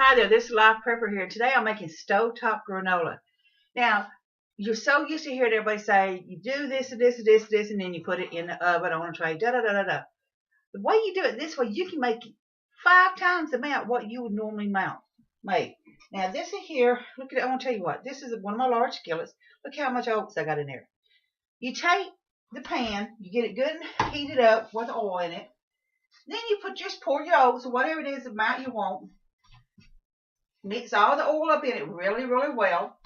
Hi there, this is Live Prepper here. Today I'm making stovetop granola. Now, you're so used to hearing everybody say, you do this and this and this and this, and then you put it in the oven on a tray, da-da-da-da-da. The way you do it this way, you can make 5 times the amount what you would normally make. Now, this is here, look at it, I want to tell you what, this is one of my large skillets. Look how much oats I got in there. You take the pan, you get it good and heated up with oil in it. Then you just pour your oats, or whatever it is, the amount you want. Mix all the oil up in it really, really well.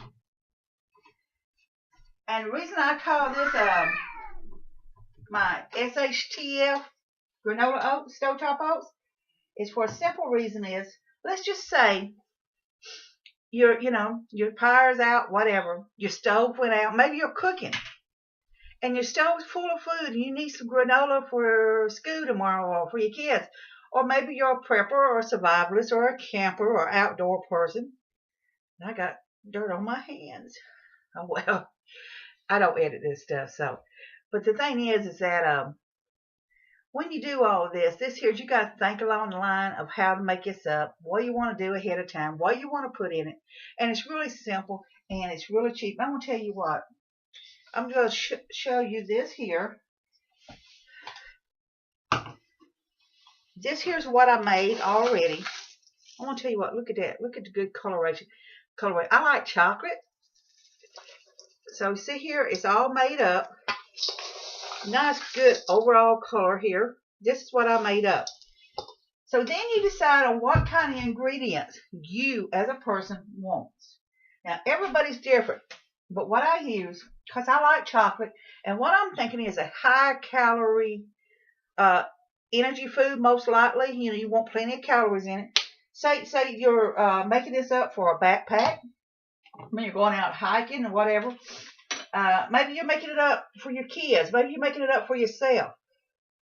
And the reason I call this my shtf granola oats, stovetop oats, is for a simple reason is, let's just say your power's out, whatever, your stove went out, maybe you're cooking, and your stove's full of food, and you need some granola for school tomorrow or for your kids. Or maybe you're a prepper or a survivalist or a camper or outdoor person. And I got dirt on my hands. Oh, well, I don't edit this stuff, so. But the thing is that when you do all of this here, you got to think along the line of how to make this up, what you want to do ahead of time, what you want to put in it. And it's really simple, and it's really cheap. I'm going to tell you what. I'm going to show you this here. This here's what I made already. I want to tell you what, look at that. Look at the good coloration. I like chocolate. So see here, it's all made up. Nice, good overall color here. This is what I made up. So then you decide on what kind of ingredients you as a person wants. Now everybody's different, but what I use, because I like chocolate, and what I'm thinking is a high calorie energy food, most likely. You want plenty of calories in it. Say you're making this up for a backpack. When you're going out hiking or whatever. Maybe you're making it up for your kids. Maybe you're making it up for yourself.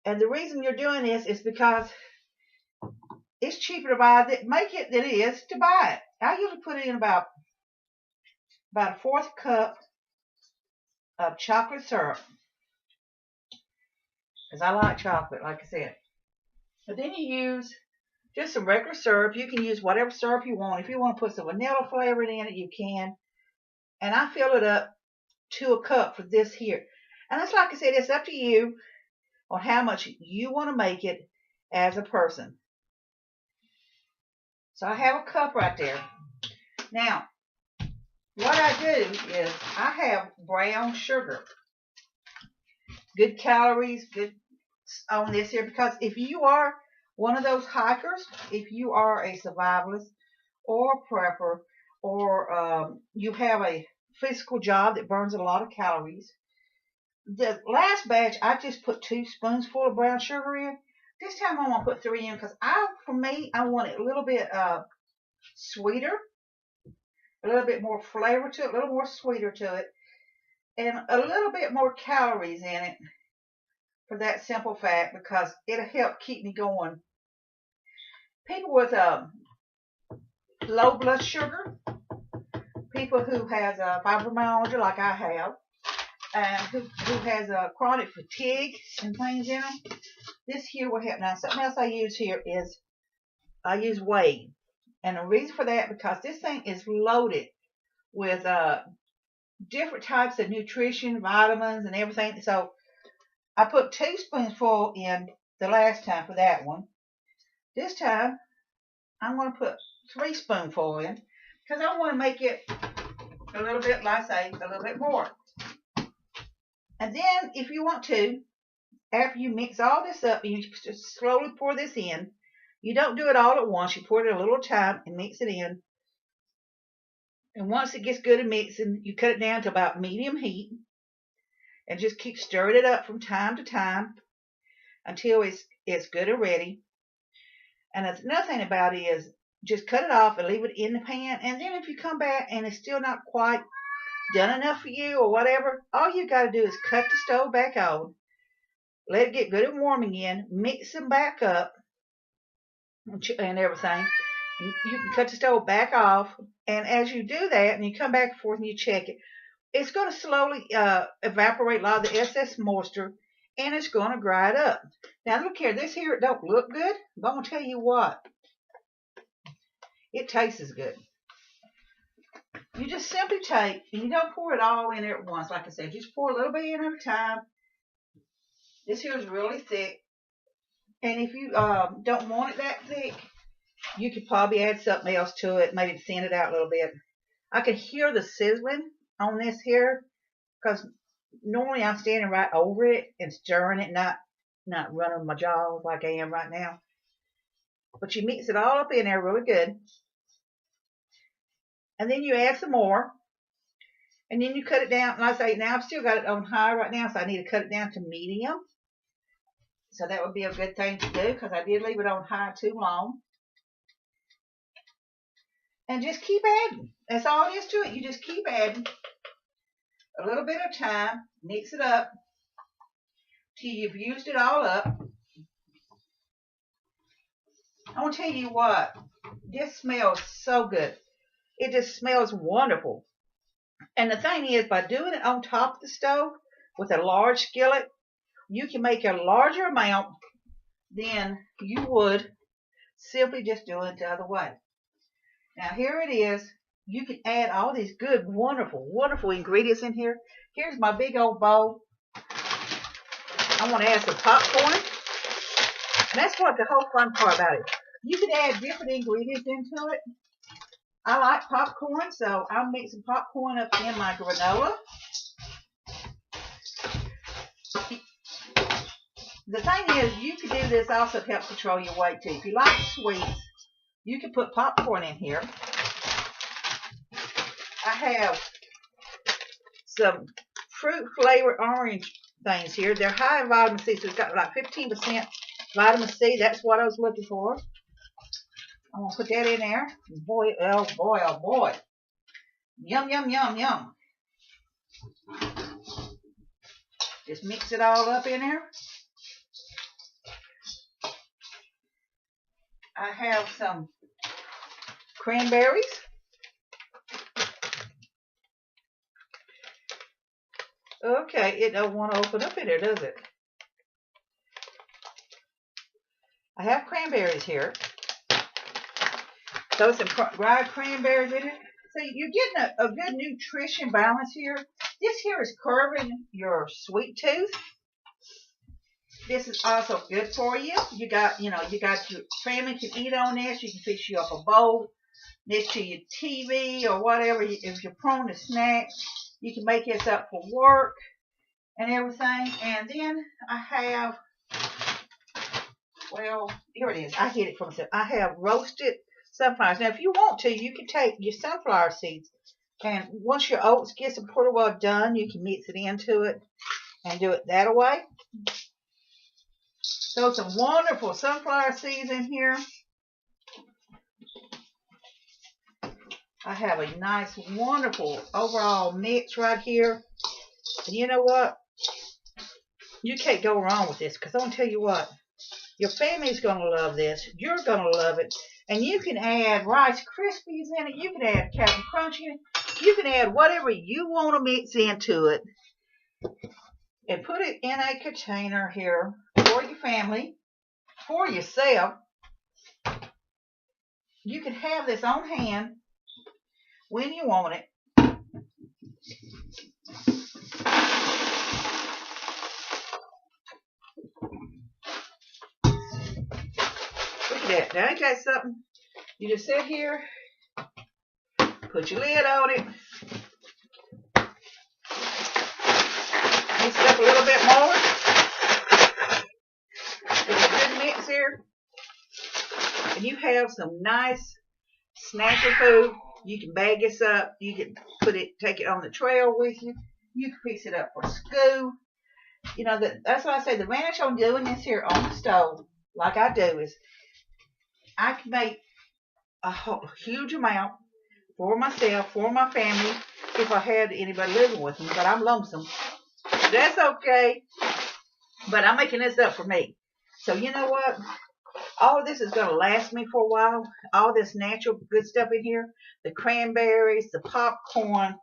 And the reason you're doing this is because it's cheaper to make it than it is to buy it. I usually put in about a 1/4 cup of chocolate syrup. Because I like chocolate, like I said. But then you use just some regular syrup. You can use whatever syrup you want. If you want to put some vanilla flavoring in it, you can. And I fill it up to a cup for this here. And that's, like I said, it's up to you on how much you want to make it as a person. So I have a cup right there. Now, what I do is I have brown sugar. Good calories, good on this here, because if you are one of those hikers, if you are a survivalist or a prepper, or you have a physical job that burns a lot of calories, the last batch I just put 2 spoonsful of brown sugar in. This time I'm gonna put 3 in because for me I want it a little bit sweeter, a little bit more flavor to it, a little more sweeter to it, and a little bit more calories in it. For that simple fact, because it'll help keep me going. People with low blood sugar, people who has fibromyalgia like I have, and who has chronic fatigue and things in them, this here will help. Now something else I use here is I use whey, and the reason for that, because this thing is loaded with different types of nutrition, vitamins, and everything. So I put 2 spoonfuls in the last time for that one. This time, I'm going to put 3 spoonfuls in because I want to make it a little bit, like I say, a little bit more. And then, if you want to, after you mix all this up, you just slowly pour this in. You don't do it all at once. You pour it a little time and mix it in. And once it gets good and mixing, you cut it down to about medium heat. And just keep stirring it up from time to time until it's good and ready. And another thing about it is just cut it off and leave it in the pan. And then if you come back and it's still not quite done enough for you or whatever, all you got to do is cut the stove back on, let it get good and warm again, mix them back up and everything. You can cut the stove back off. And as you do that and you come back and forth and you check it, it's going to slowly evaporate a lot of the excess moisture, and it's going to dry it up. Now look here, this here don't look good, but I'm going to tell you what. It tastes good. You just simply take, and you don't pour it all in there at once. Like I said, just pour a little bit in at a time. This here is really thick. And if you don't want it that thick, you could probably add something else to it, maybe thin it out a little bit. I can hear the sizzling on this here because normally I'm standing right over it and stirring it, not running my jaws like I am right now. But you mix it all up in there really good. And then you add some more. And then you cut it down. And I say, now I've still got it on high right now, so I need to cut it down to medium. So that would be a good thing to do because I did leave it on high too long. And just keep adding. That's all there is to it. You just keep adding a little bit of time. Mix it up till you've used it all up. I want to tell you what. This smells so good. It just smells wonderful. And the thing is, by doing it on top of the stove with a large skillet, you can make a larger amount than you would simply just doing it the other way. Now here it is. You can add all these good, wonderful, wonderful ingredients in here. Here's my big old bowl. I want to add some popcorn. And that's what the whole fun part about it. You can add different ingredients into it. I like popcorn, so I'm mixing popcorn up in my granola. The thing is, you can do this also to help control your weight too. If you like sweets, you can put popcorn in here. I have some fruit flavored orange things here. They're high in vitamin C, so it's got like 15% vitamin C. That's what I was looking for. I'm going to put that in there. Boy, oh boy, oh boy. Yum, yum, yum, yum. Just mix it all up in there. I have some cranberries. Okay, it don't want to open up in there, does it? I have cranberries here. Throw some dried cranberries in it. So you're getting a good nutrition balance here. This here is curbing your sweet tooth. This is also good for you. You got your family can eat on this. You can fix you up a bowl next to your TV or whatever. If you're prone to snacks, you can make this up for work and everything. And then I have, well, here it is. I hid it for myself. I have roasted sunflowers. Now, if you want to, you can take your sunflower seeds, and once your oats gets pretty well done, you can mix it into it and do it that way. So some wonderful sunflower seeds in here. I have a nice, wonderful overall mix right here. And you know what? You can't go wrong with this, because I'm going to tell you what. Your family's going to love this. You're going to love it. And you can add Rice Krispies in it. You can add Captain Crunch in it. You can add whatever you want to mix into it. And put it in a container here for your family, for yourself. You can have this on hand when you want it. Look at that. Now, ain't that something? You just sit here, put your lid on it, mix it up a little bit more. Get a good mix here. And you have some nice snacky food. You can bag this up. You can take it on the trail with you. You can fix it up for school. You know, that's why I say the advantage on doing this here on the stove, like I do, is I can make a huge amount for myself, for my family, if I had anybody living with me. But I'm lonesome. That's okay. But I'm making this up for me. So you know what? All of this is going to last me for a while. All this natural good stuff in here. The cranberries, the popcorn,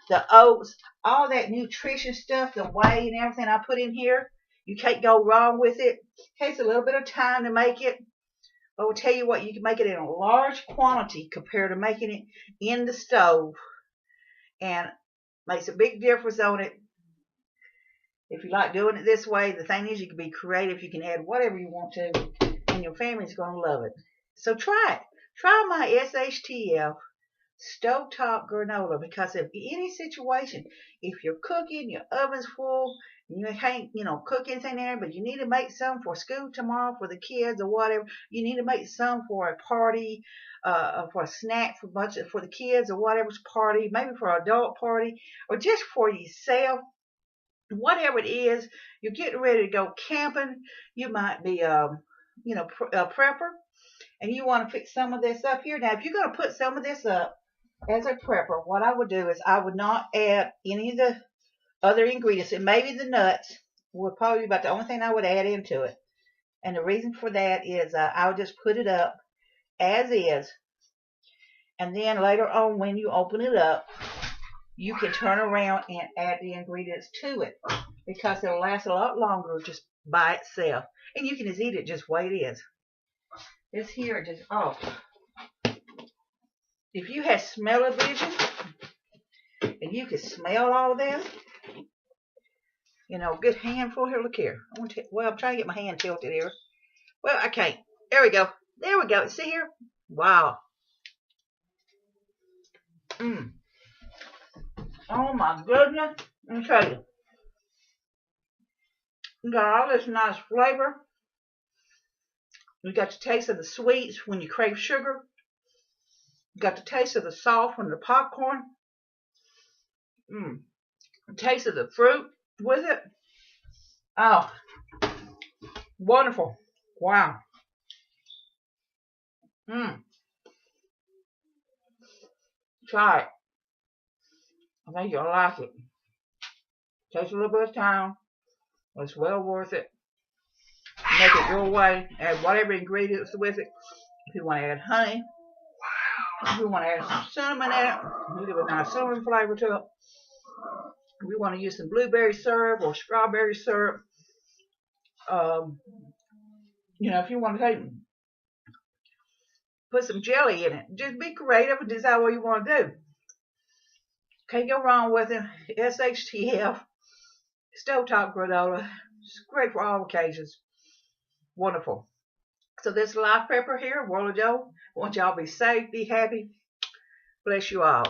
the oats, all that nutrition stuff, the whey and everything I put in here. You can't go wrong with it. It takes a little bit of time to make it. I will tell you what, you can make it in a large quantity compared to making it in the stove, and makes a big difference on it. If you like doing it this way, the thing is you can be creative. You can add whatever you want to, and your family's going to love it. So try it. Try my shtf stovetop granola, because if any situation, if you're cooking, your oven's full, you can't, cook anything there, but you need to make some for school tomorrow for the kids or whatever. You need to make some for a party, for a snack for the kids or whatever's party, maybe for an adult party, or just for yourself. Whatever it is, you're getting ready to go camping. You might be, a prepper, and you want to fix some of this up here. Now, if you're going to put some of this up as a prepper, what I would do is I would not add any of the other ingredients, and maybe the nuts would probably be about the only thing I would add into it. And the reason for that is I would just put it up as is, and then later on when you open it up, you can turn around and add the ingredients to it, because it'll last a lot longer just by itself. And you can just eat it just the way it is. This here just, if you had smell-o-vision and you could smell all this, good handful here. Look here. I'm trying to get my hand tilted here. Well, I can't. There we go. There we go. See here? Wow. Oh my goodness. Let me tell you. You got all this nice flavor. You got the taste of the sweets when you crave sugar. You got the taste of the salt from the popcorn. The taste of the fruit with it. Oh, wonderful. Wow. Try it. I think you'll like it. Takes a little bit of time, but it's well worth it. Make it your way. Add whatever ingredients with it. If you want to add honey, if you want to add some cinnamon in it, you give a nice cinnamon flavor to it. If you want to use some blueberry syrup or strawberry syrup, if you want to put some jelly in it. Just be creative and decide what you want to do. Can't go wrong with it. shtf stovetop granola. It's great for all occasions. Wonderful. So this live prepper here, World of Joe. I want y'all to be safe, be happy. Bless you all.